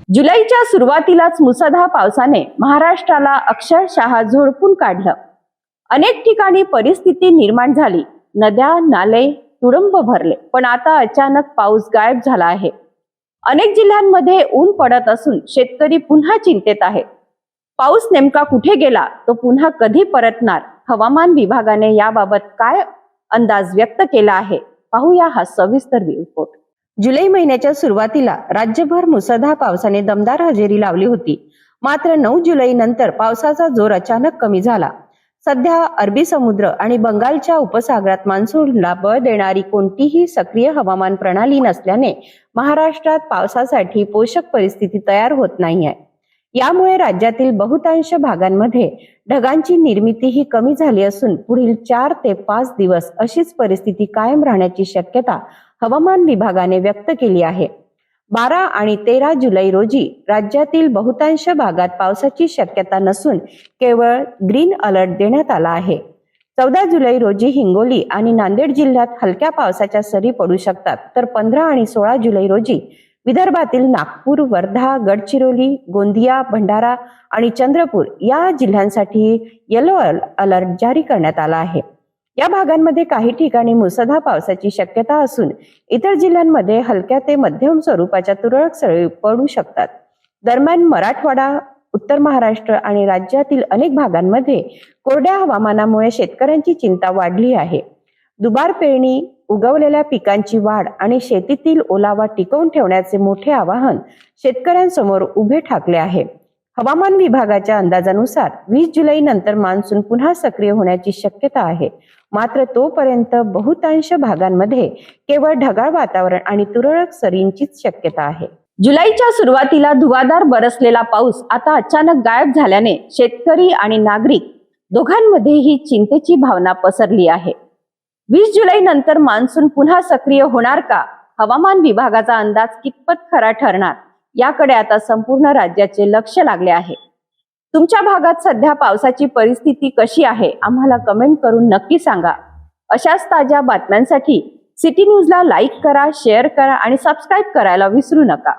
जुलैच्या सुरुवातीलाच मुसळधार पावसाने महाराष्ट्राला अक्षरशः झोडपून काढलं. अनेक ठिकाणी परिस्थिती निर्माण झाली. नद्या नाले तुडुंब भरले. पण आता अचानक पाऊस गायब झाला आहे. अनेक जिल्ह्यांमध्ये ऊन पडत असून शेतकरी पुन्हा चिंतेत आहेत. पाऊस नेमका कुठे गेला, तो पुन्हा कधी परतणार? हवामान विभागाने याबाबत काय अंदाज व्यक्त केला आहे, पाहूया हा सविस्तर रिपोर्ट. जुलै महिन्याच्या सुरुवातीला राज्यभर मुसळधार पावसाने दमदार हजेरी लावली होती. मात्र 9 जुलै नंतर पावसाचा जोर अचानक कमी झाला. सध्या अरबी समुद्र आणि बंगालच्या उपसागरात मान्सूनला बळ देणारी कोणतीही सक्रिय हवामान प्रणाली नसल्याने महाराष्ट्रात पावसासाठी पोषक परिस्थिती तयार होत नाहीये. यामुळे राज्यातील बहुतांश भागांमध्ये ढगांची निर्मितीही कमी झाली असून पुढील 4 ते 5 दिवस अशीच परिस्थिती कायम राहण्याची शक्यता हवामान विभागाने व्यक्त केली आहे. 12 आणि 13 जुलै रोजी राज्यातील बहुतांश भागात पावसाची शक्यता नसून केवळ ग्रीन अलर्ट देण्यात आला आहे. 14 जुलै रोजी हिंगोली आणि नांदेड जिल्ह्यात हलक्या पावसाच्या सरी पडू शकतात, तर 15 आणि 16 जुलै रोजी विदर्भातील नागपूर, वर्धा, गडचिरोली, गोंदिया, भंडारा आणि चंद्रपूर या जिल्ह्यांसाठी येलो अलर्ट जारी करण्यात आला आहे. या भागांमध्ये काही ठिकाणी मुसळधार पावसाची शक्यता असून इतर जिल्ह्यांमध्ये हलक्या ते मध्यम स्वरूपाच्या तुरळक सरी पडू शकतात. दरम्यान मराठवाडा, उत्तर महाराष्ट्र आणि राज्यातील अनेक भागांमध्ये कोरड्या हवामानामुळे शेतकऱ्यांची चिंता वाढली आहे. दुबार पेरणी, उगवलेल्या पिकांची वाढ आणि शेतीतील ओलावा टिकवून ठेवण्याचे मोठे आवाहन शेतकऱ्यांसमोर उभे ठाकले आहे. हवामान विभागाच्या अंदाजानुसार 20 जुलै नंतर मान्सून पुन्हा सक्रिय होण्याची शक्यता आहे. मात्र तोपर्यंत बहुतांश भागांमध्ये केवळ ढगाळ वातावरण आणि तुरळक सरींचीच शक्यता आहे. जुलैच्या सुरुवातीला धुवाधार बरसलेला पाऊस आता अचानक गायब झाल्याने शेतकरी आणि नागरिक दोघांमध्येही चिंतेची भावना पसरली आहे. 20 जुलै नंतर मान्सून पुन्हा सक्रिय होणार का? हवामान विभागाचा अंदाज कितपत खरा ठरणार, याकडे आता संपूर्ण राज्याचे लक्ष लागले आहे. तुमच्या भागात सध्या पावसाची परिस्थिती कशी आहे, आम्हाला कमेंट करून नक्की सांगा. अशाच ताज्या बातम्यांसाठी सिटी न्यूजला लाईक करा, शेअर करा आणि सबस्क्राईब करायला विसरू नका.